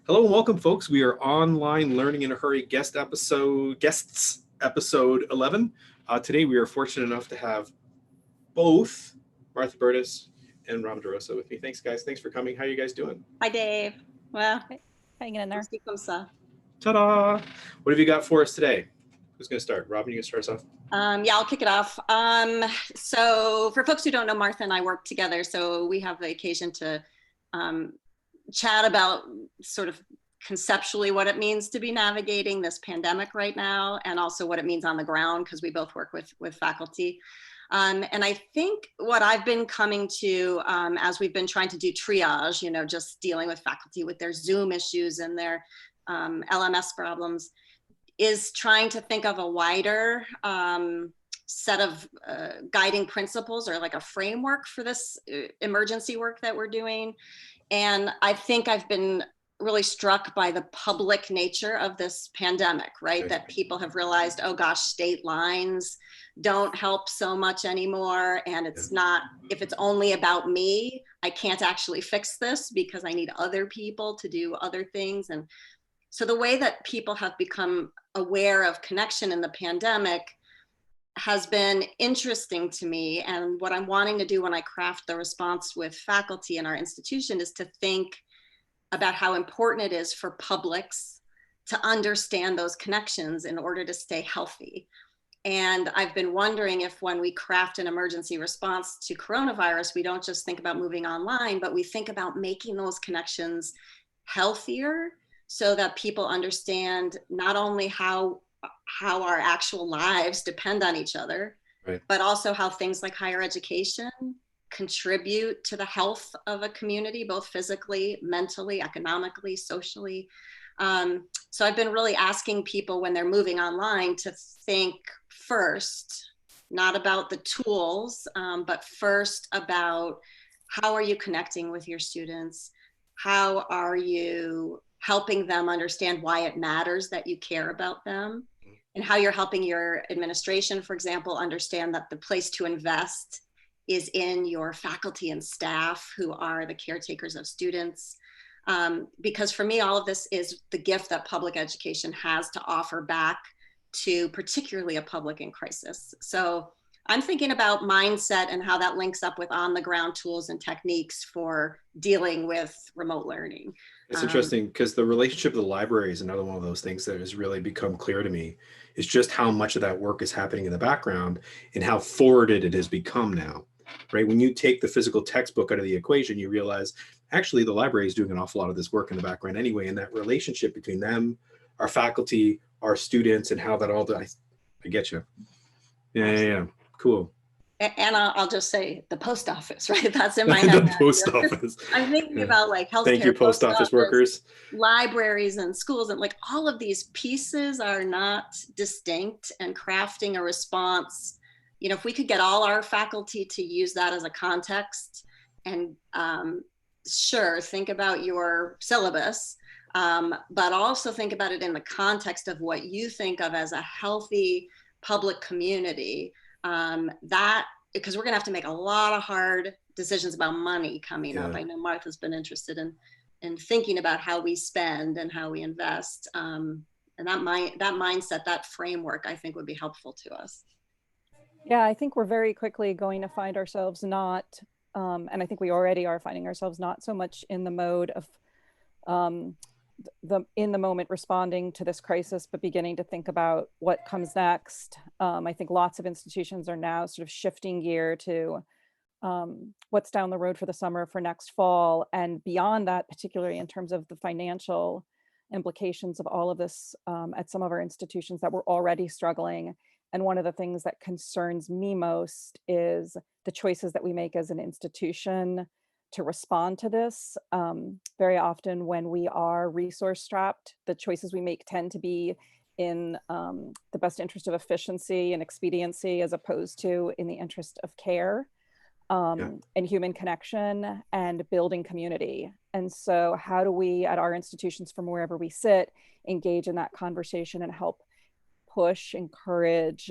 Hello and welcome, folks. We are online learning in a hurry guests episode 11. Today we are fortunate enough to have both Martha Burtis and Rob DeRosa with me. Thanks, guys. Thanks for coming. How are you guys doing? Hi, Dave. Well, Hanging in there. let's keep them so. Ta-da! What have you got for us today? Who's going to start? Robin, you going to start us off? Yeah, I'll kick it off. So for folks who don't know, Martha and I work together, so we have the occasion to chat about sort of conceptually what it means to be navigating this pandemic right now, and also what it means on the ground, because we both work with faculty. And I think what I've been coming to as we've been trying to do triage, just dealing with faculty with their Zoom issues and their LMS problems, is trying to think of a wider set of guiding principles, or like a framework for this emergency work that we're doing. And I think I've been really struck by the public nature of this pandemic, right? That people have realized, oh gosh, state lines don't help so much anymore. And it's not, if it's only about me, I can't actually fix this because I need other people to do other things. And so the way that people have become aware of connection in the pandemic has been interesting to me. And what I'm wanting to do when I craft the response with faculty in our institution is to think about how important it is for publics to understand those connections in order to stay healthy. And I've been wondering if when we craft an emergency response to coronavirus, we don't just think about moving online, but we think about making those connections healthier, so that people understand not only how our actual lives depend on each other, right, but also how things like higher education contribute to the health of a community, both physically, mentally, economically, socially. So I've been really asking people when they're moving online to think first, not about the tools, but first about how are you connecting with your students? How are you helping them understand why it matters that you care about them, and how you're helping your administration, for example, understand that the place to invest is in your faculty and staff who are the caretakers of students. Because for me, all of this is the gift that public education has to offer back to particularly a public in crisis. So I'm thinking about mindset and how that links up with on the ground tools and techniques for dealing with remote learning. It's interesting because the relationship of the library is another one of those things that has really become clear to me, is just how much of that work is happening in the background and how forwarded it has become now, right? When you take the physical textbook out of the equation, you realize actually the library is doing an awful lot of this work in the background anyway, and that relationship between them, our faculty, our students, and how that all does. I get you. Yeah. Cool. And I'll just say the post office, right? That's in my head. The post office. I'm thinking about like healthcare. Thank you, post office workers. Libraries and schools, and like all of these pieces are not distinct, and crafting a response, if we could get all our faculty to use that as a context, and sure, think about your syllabus, but also think about it in the context of what you think of as a healthy public community. That, because we're gonna have to make a lot of hard decisions about money coming up. I know Martha's been interested in thinking about how we spend and how we invest. And that mindset, that framework, I think would be helpful to us. Yeah, I think we're very quickly going to find ourselves not, and I think we already are finding ourselves not so much in the mode of in the moment responding to this crisis, but beginning to think about what comes next. I think lots of institutions are now sort of shifting gear to what's down the road for the summer, for next fall, and beyond that, particularly in terms of the financial implications of all of this at some of our institutions that were already struggling. And one of the things that concerns me most is the choices that we make as an institution to respond to this. Very often when we are resource strapped, the choices we make tend to be in the best interest of efficiency and expediency, as opposed to in the interest of care and human connection and building community. And so how do we at our institutions from wherever we sit engage in that conversation and help push, encourage,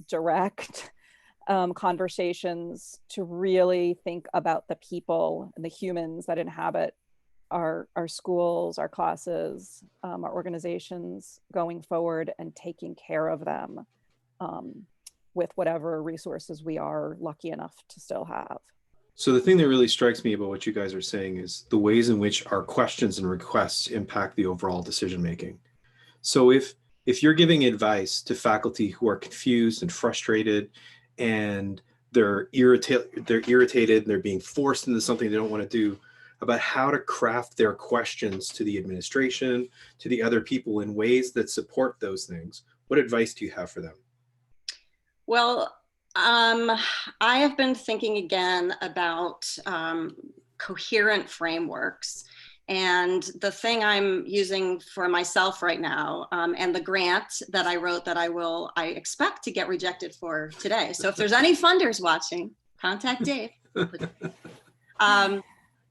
direct conversations to really think about the people and the humans that inhabit our schools, our classes, our organizations going forward and taking care of them with whatever resources we are lucky enough to still have. So the thing that really strikes me about what you guys are saying is the ways in which our questions and requests impact the overall decision making. So if you're giving advice to faculty who are confused and frustrated and they're irritated and they're being forced into something they don't want to do, about how to craft their questions to the administration, to the other people in ways that support those things, what advice do you have for them? Well, I have been thinking again about coherent frameworks. And the thing I'm using for myself right now, and the grant that I wrote that I expect to get rejected for today. So if there's any funders watching, contact Dave.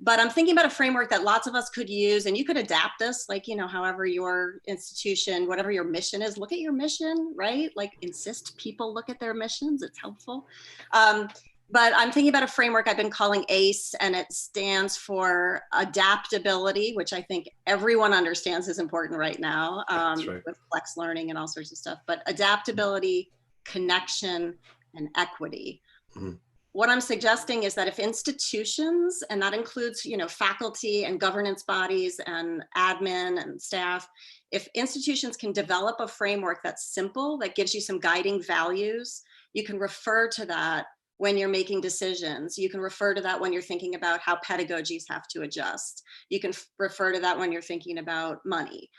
But I'm thinking about a framework that lots of us could use, and you could adapt this, like, you know, however your institution, whatever your mission is, look at your mission, right? Like insist people look at their missions, it's helpful. But I'm thinking about a framework I've been calling ACE, and it stands for adaptability, which I think everyone understands is important right now, right, with flex learning and all sorts of stuff, but adaptability, connection, and equity. Mm-hmm. What I'm suggesting is that if institutions, and that includes, you know, faculty and governance bodies and admin and staff, if institutions can develop a framework that's simple, that gives you some guiding values, you can refer to that when you're making decisions. You can refer to that when you're thinking about how pedagogies have to adjust. You can refer to that when you're thinking about money.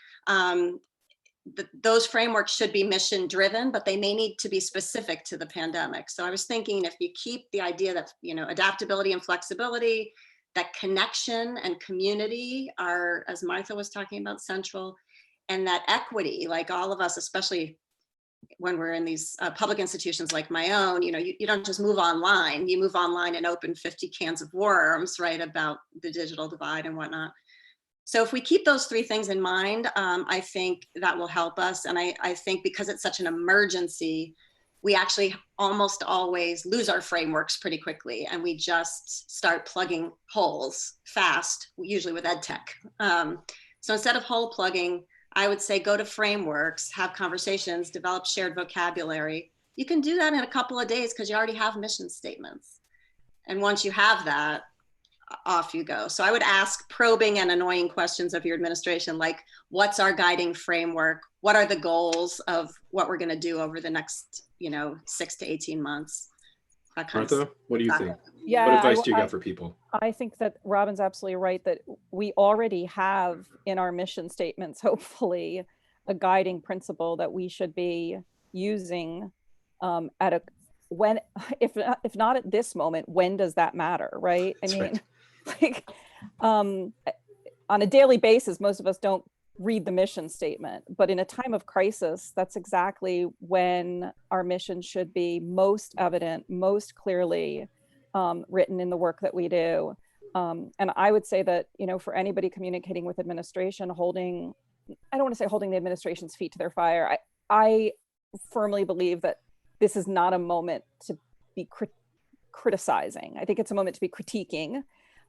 Those frameworks should be mission driven, but they may need to be specific to the pandemic. So I was thinking, if you keep the idea that, you know, adaptability and flexibility, that connection and community are, as Martha was talking about, central, and that equity, like all of us, especially when we're in these public institutions like my own, you know, you don't just move online, you move online and open 50 cans of worms, right, about the digital divide and whatnot. So if we keep those three things in mind, I think that will help us. And I think because it's such an emergency, we actually almost always lose our frameworks pretty quickly, and we just start plugging holes fast, usually with ed tech. So instead of hole plugging, I would say go to frameworks, have conversations, develop shared vocabulary. You can do that in a couple of days because you already have mission statements. And once you have that, off you go. So I would ask probing and annoying questions of your administration, like, what's our guiding framework? What are the goals of what we're going to do over the next, you know, 6 to 18 months? Martha, what do you think? Yeah, what advice do you got for people? I think that Robin's absolutely right, that we already have in our mission statements, hopefully, a guiding principle that we should be using at a, when, if not at this moment, when does that matter, right? I mean, like on a daily basis, most of us don't read the mission statement, but in a time of crisis, that's exactly when our mission should be most evident, most clearly written in the work that we do. And I would say that, you know, for anybody communicating with administration, I don't want to say holding the administration's feet to their fire. I firmly believe that this is not a moment to be criticizing. I think it's a moment to be critiquing.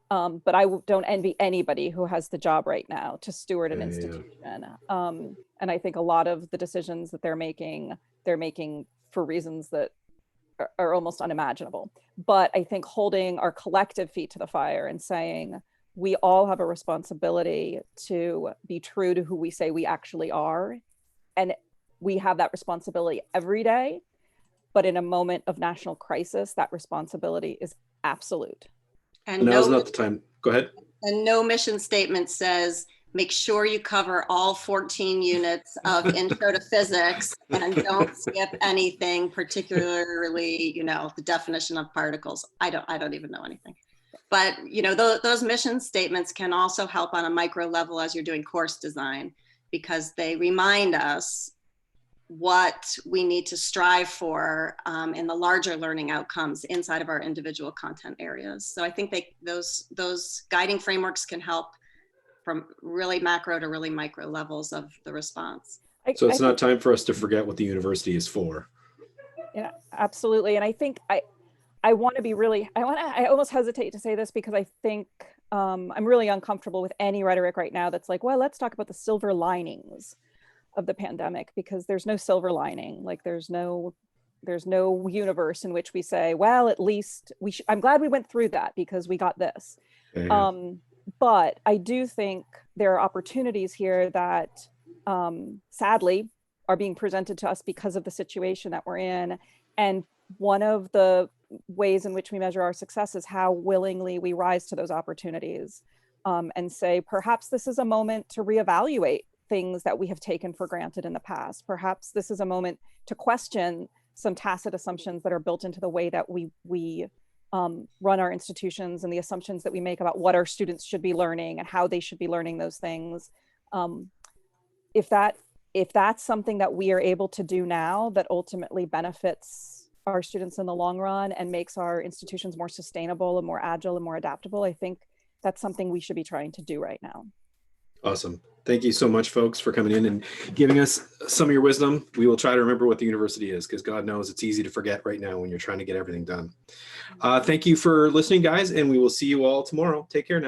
But I don't envy anybody who has the job right now to steward an institution. And I think a lot of the decisions that they're making for reasons that are almost unimaginable. But I think holding our collective feet to the fire and saying, we all have a responsibility to be true to who we say we actually are. And we have that responsibility every day. But in a moment of national crisis, that responsibility is absolute. And now's not the time. Go ahead. And no mission statement says, make sure you cover all 14 units of intro to physics and don't skip anything, particularly, you know, the definition of particles. I don't even know anything. But, you know, those mission statements can also help on a micro level as you're doing course design, because they remind us what we need to strive for in the larger learning outcomes inside of our individual content areas. So I think those guiding frameworks can help from really macro to really micro levels of the response. So it's not time for us to forget what the university is for. Yeah, absolutely. And I think I want to be really, I almost hesitate to say this because I think I'm really uncomfortable with any rhetoric right now that's like, well, let's talk about the silver linings of the pandemic, because there's no silver lining. Like there's no universe in which we say, well, at least I'm glad we went through that because we got this. Yeah. But I do think there are opportunities here that sadly are being presented to us because of the situation that we're in. And one of the ways in which we measure our success is how willingly we rise to those opportunities, and say, perhaps this is a moment to reevaluate things that we have taken for granted in the past. Perhaps this is a moment to question some tacit assumptions that are built into the way that we run our institutions, and the assumptions that we make about what our students should be learning and how they should be learning those things. If that's something that we are able to do now that ultimately benefits our students in the long run and makes our institutions more sustainable and more agile and more adaptable, I think that's something we should be trying to do right now. Awesome. Thank you so much, folks, for coming in and giving us some of your wisdom. We will try to remember what the university is, because God knows it's easy to forget right now when you're trying to get everything done. Thank you for listening, guys, and we will see you all tomorrow. Take care now.